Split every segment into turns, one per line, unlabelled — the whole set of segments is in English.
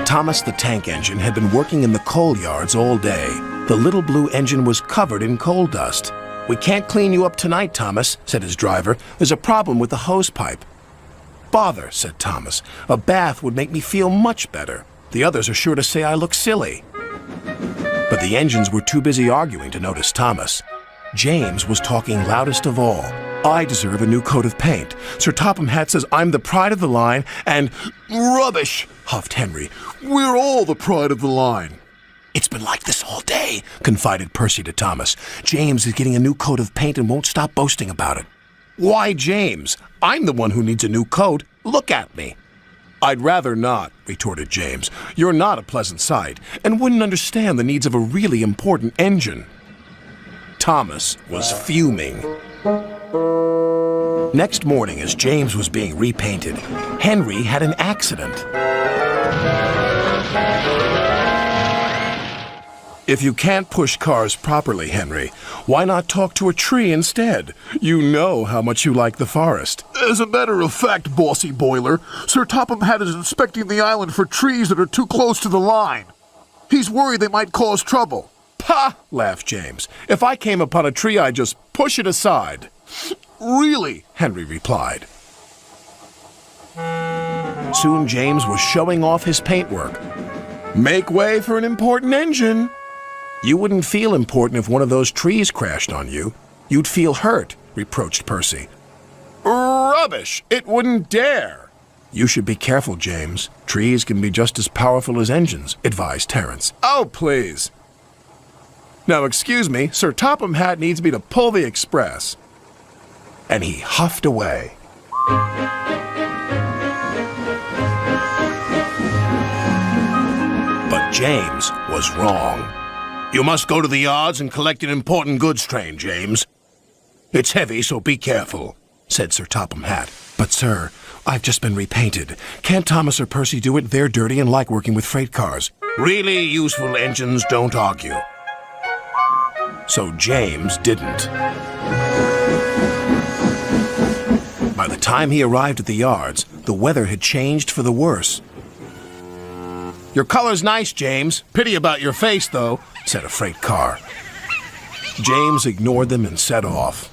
Thomas the tank engine had been working in the coal yards all day. The little blue engine was covered in coal dust. "We can't clean you up tonight, Thomas," said his driver. "There's a problem with the hose pipe." "Bother," said Thomas. "A bath would make me feel much better. The others are sure to say I look silly." But the engines were too busy arguing to notice Thomas. James was talking loudest of all. "I deserve a new coat of paint. Sir Topham Hatt says I'm the pride of the line, and—" "Rubbish," huffed Henry. "We're all the pride of the line." "It's been like this all day," confided Percy to Thomas. "James is getting a new coat of paint and won't stop boasting about it." "Why, James? I'm the one who needs a new coat. Look at me." "I'd rather not," retorted James. "You're not a pleasant sight, and wouldn't understand the needs of a really important engine." Thomas was fuming. Next morning, as James was being repainted, Henry had an accident. "If you can't push cars properly, Henry, why not talk to a tree instead? You know how much you like the forest." "As a matter of fact, bossy boiler, Sir Topham Hatt is inspecting the island for trees that are too close to the line. He's worried they might cause trouble." "Pah!" laughed James. "If I came upon a tree, I'd just push it aside." "Really?" Henry replied. Soon James was showing off his paintwork. "Make way for an important engine." "You wouldn't feel important if one of those trees crashed on you. You'd feel hurt," reproached Percy. "Rubbish! It wouldn't dare." "You should be careful, James. Trees can be just as powerful as engines," advised Terence. "Oh, please. Now, excuse me, Sir Topham Hatt needs me to pull the express." And he huffed away. But James was wrong. "You must go to the yards and collect an important goods train, James. It's heavy, so be careful," said Sir Topham Hatt. "But, sir, I've just been repainted. Can't Thomas or Percy do it? They're dirty and like working with freight cars." "Really useful engines don't argue." So James didn't. By the time he arrived at the yards, the weather had changed for the worse. "Your color's nice, James. Pity about your face, though," said a freight car. James ignored them and set off.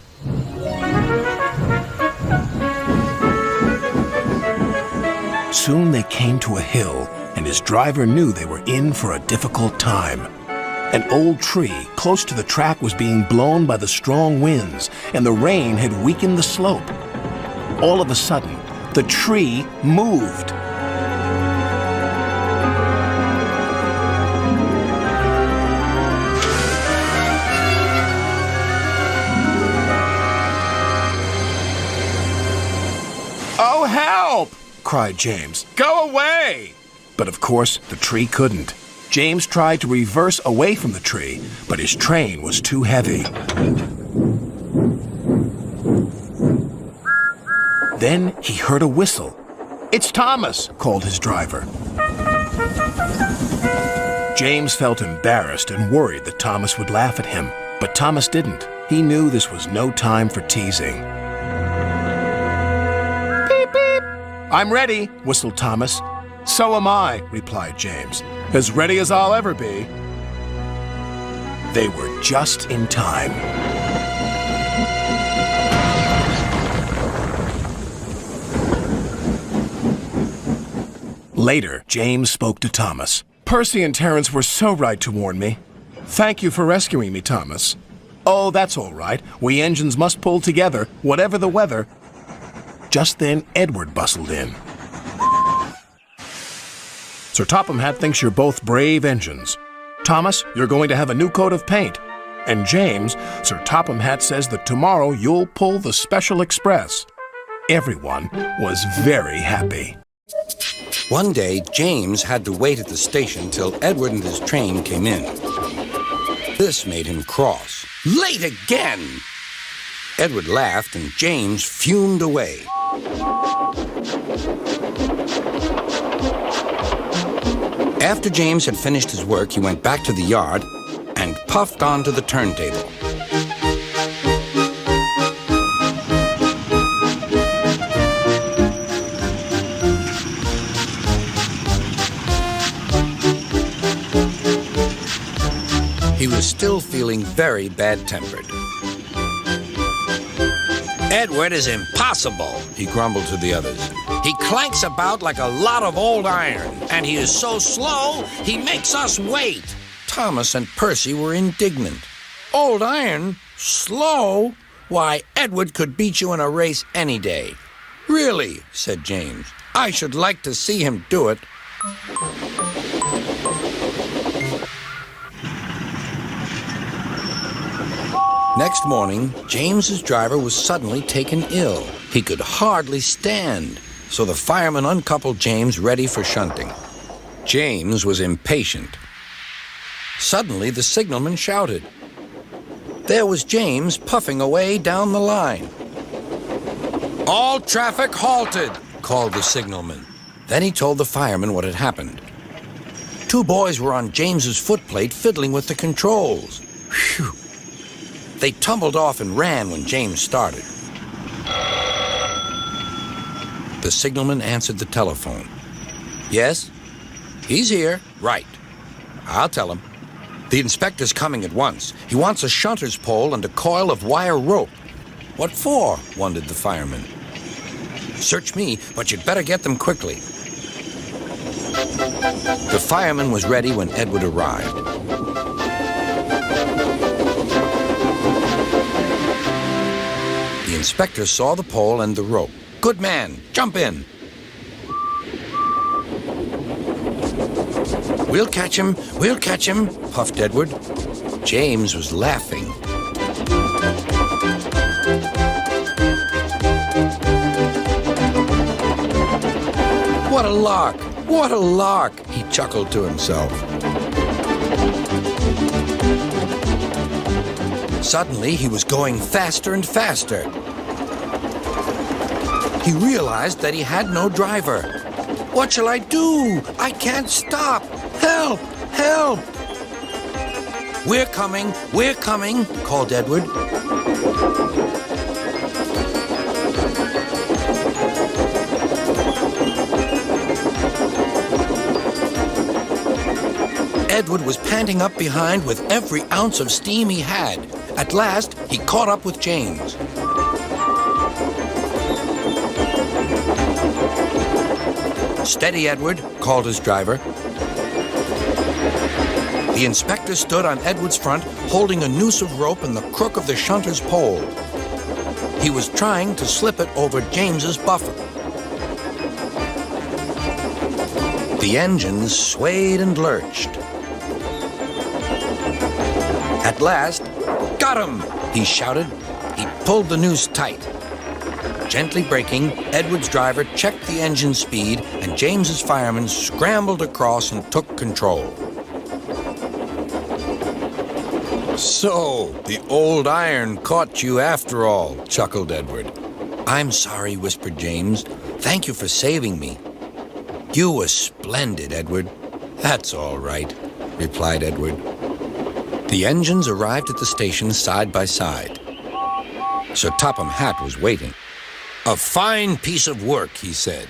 Soon they came to a hill, and his driver knew they were in for a difficult time. An old tree close to the track was being blown by the strong winds, and the rain had weakened the slope. All of a sudden, the tree moved. "Oh, help!" cried James. "Go away!" But of course, the tree couldn't. James tried to reverse away from the tree, but his train was too heavy. Then he heard a whistle. "It's Thomas," called his driver. James felt embarrassed and worried that Thomas would laugh at him, but Thomas didn't. He knew this was no time for teasing. "Beep, beep." "I'm ready," whistled Thomas. "So am I," replied James. "As ready as I'll ever be." They were just in time. Later, James spoke to Thomas. "Percy and Terence were so right to warn me. Thank you for rescuing me, Thomas." "Oh, that's all right. We engines must pull together, whatever the weather." Just then, Edward bustled in. "Sir Topham Hatt thinks you're both brave engines. Thomas, you're going to have a new coat of paint. And James, Sir Topham Hatt says that tomorrow you'll pull the Special Express." Everyone was very happy.
One day, James had to wait at the station till Edward and his train came in. This made him cross. Late again! Edward laughed and James fumed away. After James had finished his work, he went back to the yard and puffed onto the turntable. He was still feeling very bad-tempered. Edward is impossible, he grumbled to the others. He clanks about like a lot of old iron, and he is so slow, he makes us wait. Thomas and Percy were indignant. Old iron? Slow? Why, Edward could beat you in a race any day. Really, said James. I should like to see him do it. Next morning, James's driver was suddenly taken ill. He could hardly stand, so the fireman uncoupled James ready for shunting. James was impatient. Suddenly, the signalman shouted. There was James puffing away down the line. All traffic halted, called the signalman. Then he told the fireman what had happened. Two boys were on James's footplate fiddling with the controls. Phew! They tumbled off and ran when James started. The signalman answered the telephone. Yes? He's here. Right. I'll tell him. The inspector's coming at once. He wants a shunter's pole and a coil of wire rope. What for? Wondered the fireman. Search me, but you'd better get them quickly. The fireman was ready when Edward arrived. The inspector saw the pole and the rope. Good man, jump in. We'll catch him, puffed Edward. James was laughing. What a lark, he chuckled to himself. Suddenly, he was going faster and faster. He realized that he had no driver. What shall I do? I can't stop. Help! Help! We're coming, called Edward. Edward was panting up behind with every ounce of steam he had. At last, he caught up with James. Steady, Edward, called his driver. The inspector stood on Edward's front, holding a noose of rope and the crook of the shunter's pole. He was trying to slip it over James's buffer. The engines swayed and lurched. At last, got him, he shouted. He pulled the noose tight. Gently braking, Edward's driver checked the engine speed, and James's fireman scrambled across and took control. So, the old iron caught you after all, chuckled Edward. I'm sorry, whispered James. Thank you for saving me. You were splendid, Edward. That's all right, replied Edward. The engines arrived at the station side by side. Sir Topham Hatt was waiting. A fine piece of work, he said.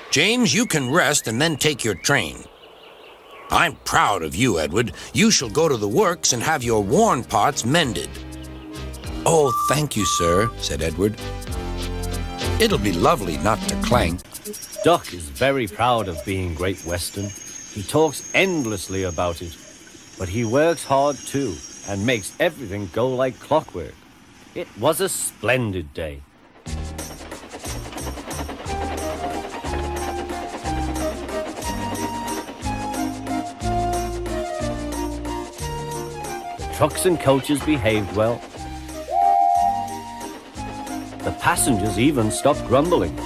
James, you can rest and then take your train. I'm proud of you, Edward. You shall go to the works and have your worn parts mended. Oh, thank you, sir, said Edward. It'll be lovely not to clank.
Doc is very proud of being Great Western. He talks endlessly about it. But he works hard, too, and makes everything go like clockwork. It was a splendid day. The trucks and coaches behaved well. The passengers even stopped grumbling.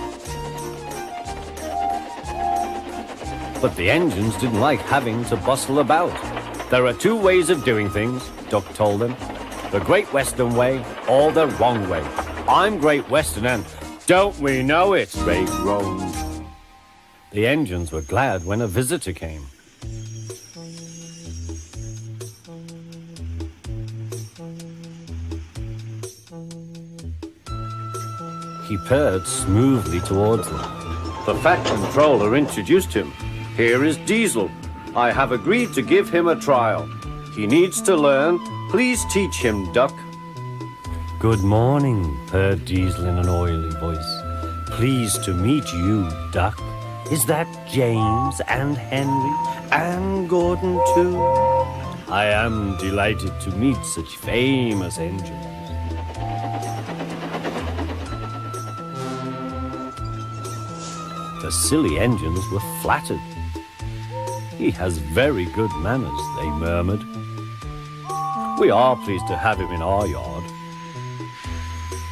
But the engines didn't like having to bustle about. There are two ways of doing things, Duck told them. The Great Western way or the wrong way. I'm Great Western and don't we know it, Ray groaned. The engines were glad when a visitor came. He purred smoothly towards them. The Fat Controller introduced him. Here is Diesel. I have agreed to give him a trial. He needs to learn. Please teach him, Duck. Good morning, purred Diesel in an oily voice. Pleased to meet you, Duck. Is that James and Henry and Gordon too? I am delighted to meet such famous engines. The silly engines were flattered. He has very good manners, they murmured. We are pleased to have him in our yard.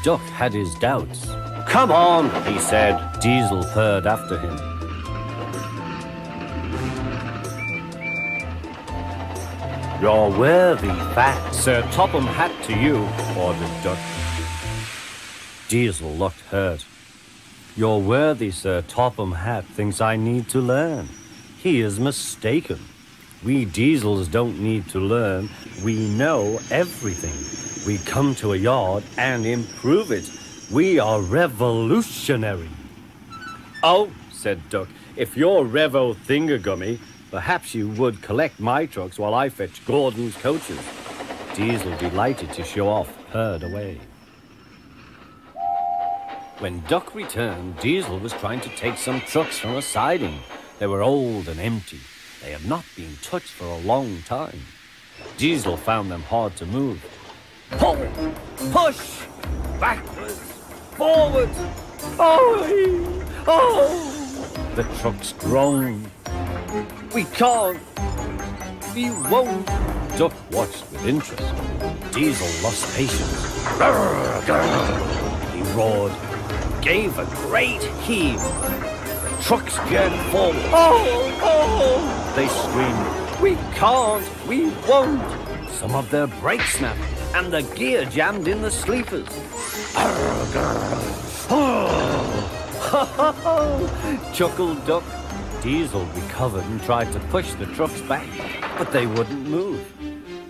Duck had his doubts. Come on, he said. Diesel purred after him. You're worthy, Fat. Sir Topham Hat to you, ordered Duck. Diesel looked hurt. Your worthy Sir Topham Hat thinks I need to learn. He is mistaken. We Diesels don't need to learn. We know everything. We come to a yard and improve it. We are revolutionary. Oh, said Duck, if you're Revo Thingagummy, perhaps you would collect my trucks while I fetch Gordon's coaches. Diesel, delighted to show off, purred away. When Duck returned, Diesel was trying to take some trucks from a siding. They were old and empty. They had not been touched for a long time. Diesel found them hard to move. Pull! Push! Backwards! Forward! Oh! The trucks groaned. We can't! We won't! Duck watched with interest. Diesel lost patience. He roared, gave a great heave. The trucks jerked forward. Oh! They screamed, we can't, we won't. Some of their brakes snapped, and the gear jammed in the sleepers. Chuckled Duck. Diesel recovered and tried to push the trucks back, but they wouldn't move.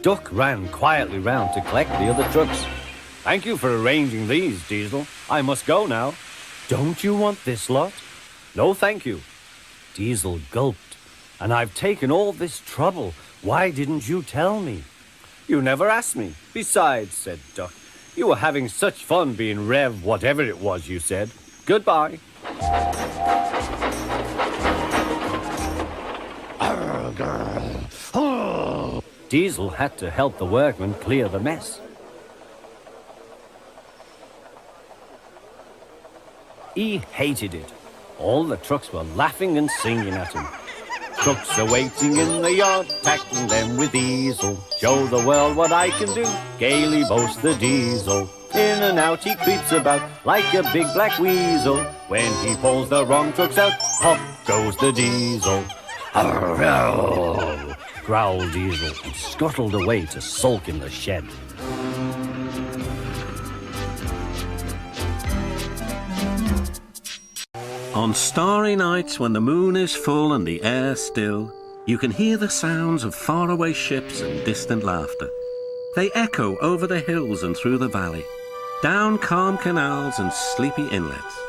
Duck ran quietly round to collect the other trucks. Thank you for arranging these, Diesel. I must go now. Don't you want this lot? No, thank you. Diesel gulped. And I've taken all this trouble. Why didn't you tell me? You never asked me. Besides, said Duck, you were having such fun being Rev whatever it was you said. Goodbye. Diesel had to help the workmen clear the mess. He hated it. All the trucks were laughing and singing at him. Trucks are waiting in the yard, tackling them with Diesel. Show the world what I can do, gaily boasts the Diesel. In and out he creeps about like a big black weasel. When he pulls the wrong trucks out, pop goes the Diesel. Growled Diesel and scuttled away to sulk in the shed.
On starry nights when the moon is full and the air still, you can hear the sounds of faraway ships and distant laughter. They echo over the hills and through the valley, down calm canals and sleepy inlets.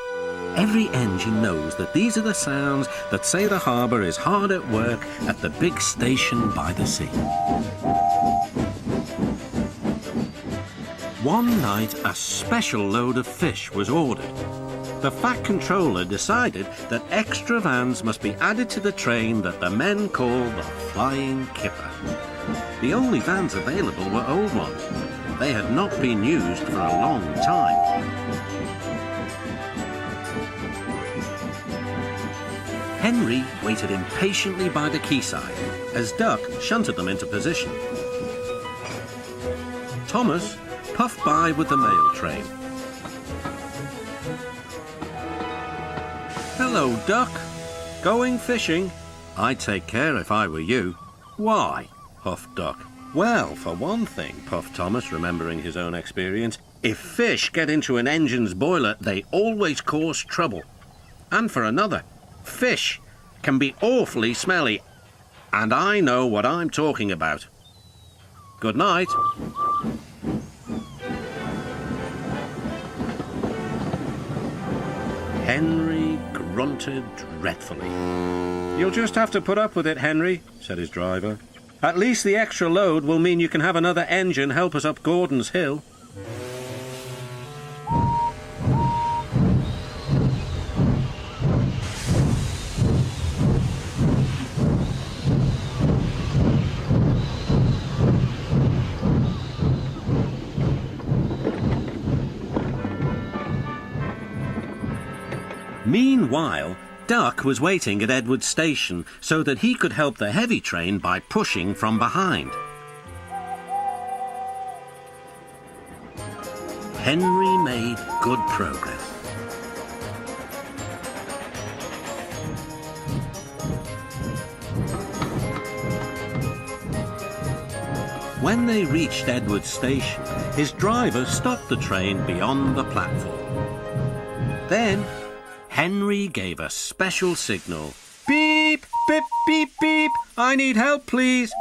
Every engine knows that these are the sounds that say the harbour is hard at work at the big station by the sea. One night, a special load of fish was ordered. The Fat Controller decided that extra vans must be added to the train that the men called the Flying Kipper. The only vans available were old ones. They had not been used for a long time. Henry waited impatiently by the quayside as Duck shunted them into position. Thomas puffed by with the mail train.
Hello, Duck. Going fishing?
I'd take care if I were you. Why? Huffed Duck. Well, for one thing, puffed Thomas, remembering his own experience, if fish get into an engine's boiler, they always cause trouble. And for another, fish can be awfully smelly, and I know what I'm talking about. Good night. Henry grunted dreadfully. You'll just have to put up with it, Henry, said his driver. At least the extra load will mean you can have another engine help us up Gordon's Hill. Meanwhile, Duck was waiting at Edward Station so that he could help the heavy train by pushing from behind. Henry made good progress. When they reached Edward Station, his driver stopped the train beyond the platform. Then Henry gave a special signal. Beep, beep, beep, beep. I need help, please.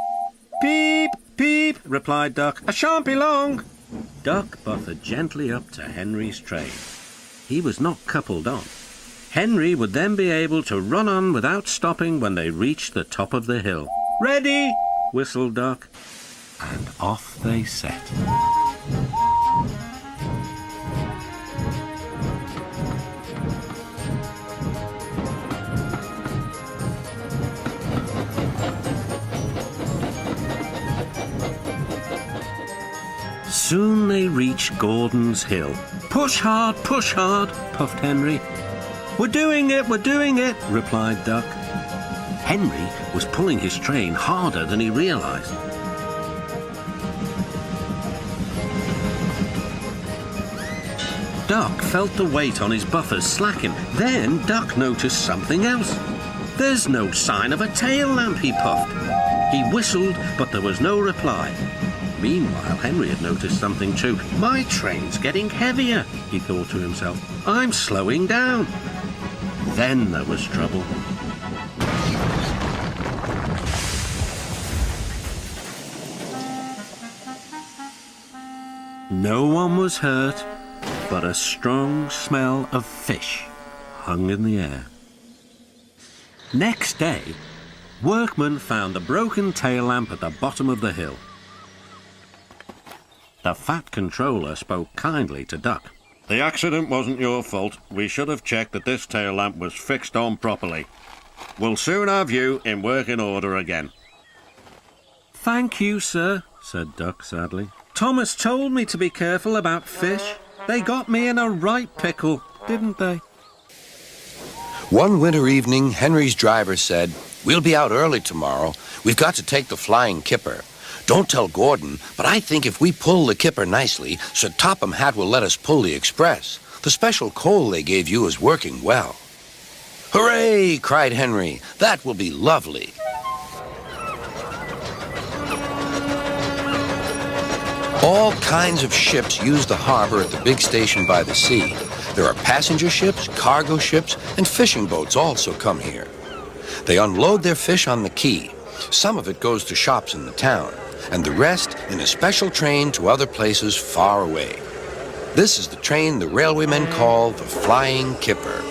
Beep, beep, replied Duck. I shan't be long. Duck buffered gently up to Henry's train. He was not coupled on. Henry would then be able to run on without stopping when they reached the top of the hill. Ready, whistled Duck. And off they set. Soon they reached Gordon's Hill. Push hard, puffed Henry. We're doing it, replied Duck. Henry was pulling his train harder than he realized. Duck felt the weight on his buffers slacken. Then Duck noticed something else. There's no sign of a tail lamp, he puffed. He whistled, but there was no reply. Meanwhile, Henry had noticed something too. My train's getting heavier, he thought to himself. I'm slowing down. Then there was trouble. No one was hurt, but a strong smell of fish hung in the air. Next day, workmen found a broken tail lamp at the bottom of the hill. The fat controller spoke kindly to Duck. The accident wasn't your fault. We should have checked that this tail lamp was fixed on properly. We'll soon have you in working order again. Thank you, sir, said Duck sadly. Thomas told me to be careful about fish. They got me in a right pickle, didn't they?
One winter evening, Henry's driver said, "We'll be out early tomorrow. We've got to take the Flying Kipper. Don't tell Gordon, but I think if we pull the Kipper nicely, Sir Topham Hatt will let us pull the Express. The special coal they gave you is working well." "Hooray!" cried Henry. "That will be lovely." All kinds of ships use the harbor at the big station by the sea. There are passenger ships, cargo ships, and fishing boats also come here. They unload their fish on the quay. Some of it goes to shops in the town, and the rest in a special train to other places far away. This is the train the railwaymen call the Flying Kipper.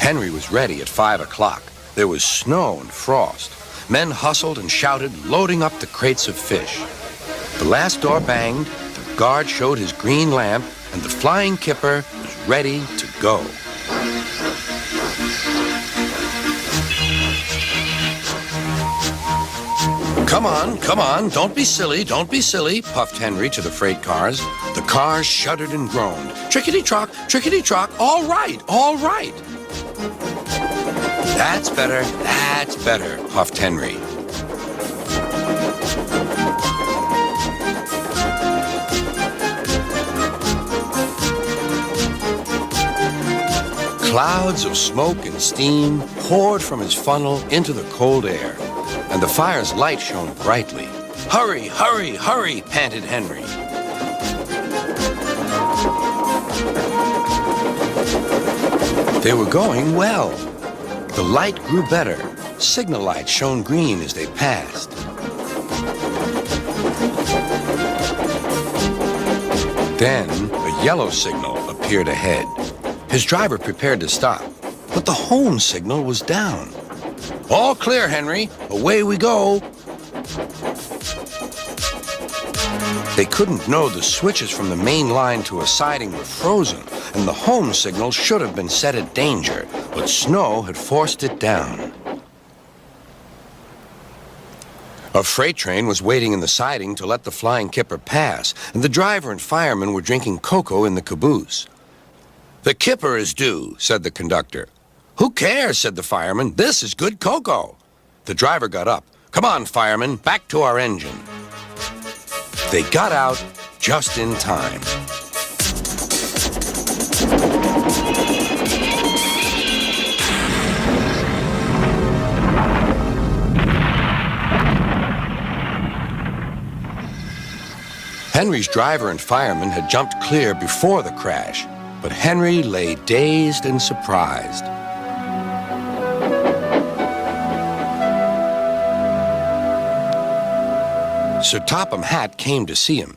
Henry was ready at 5 o'clock. There was snow and frost. Men hustled and shouted, loading up the crates of fish. The last door banged, the guard showed his green lamp, and the Flying Kipper was ready to go. Come on, don't be silly, puffed Henry to the freight cars. The cars shuddered and groaned. Trickety-trock, all right. That's better, puffed Henry. Clouds of smoke and steam poured from his funnel into the cold air, and the fire's light shone brightly. "Hurry, hurry, hurry," panted Henry. They were going well. The light grew better. Signal lights shone green as they passed. Then a yellow signal appeared ahead. His driver prepared to stop, but the home signal was down. "All clear, Henry. Away we go." They couldn't know the switches from the main line to a siding were frozen, and the home signal should have been set at danger, but snow had forced it down. A freight train was waiting in the siding to let the Flying Kipper pass, and the driver and fireman were drinking cocoa in the caboose. "The Kipper is due," said the conductor. "Who cares?" said the fireman. "This is good cocoa." The driver got up. "Come on, fireman, back to our engine." They got out just in time. Henry's driver and fireman had jumped clear before the crash, but Henry lay dazed and surprised. Sir Topham Hatt came to see him.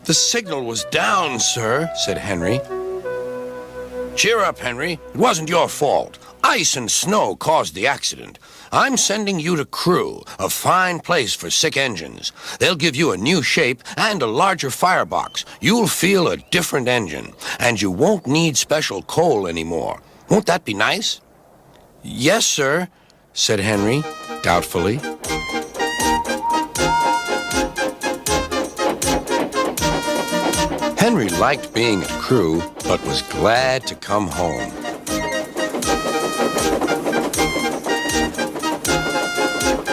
"The signal was down, sir," said Henry. "Cheer up, Henry. It wasn't your fault. Ice and snow caused the accident. I'm sending you to Crewe, a fine place for sick engines. They'll give you a new shape and a larger firebox. You'll feel a different engine, and you won't need special coal anymore. Won't that be nice?" "Yes, sir," said Henry, doubtfully. Henry liked being at Crewe, but was glad to come home.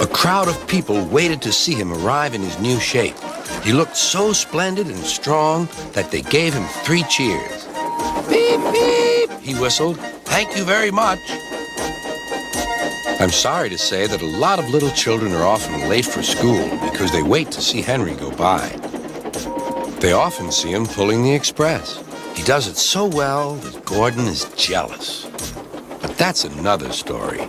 A crowd of people waited to see him arrive in his new shape. He looked so splendid and strong that they gave him 3 cheers. "Beep, beep," he whistled. "Thank you very much." I'm sorry to say that a lot of little children are often late for school because they wait to see Henry go by. They often see him pulling the express. He does it so well that Gordon is jealous. But that's another story.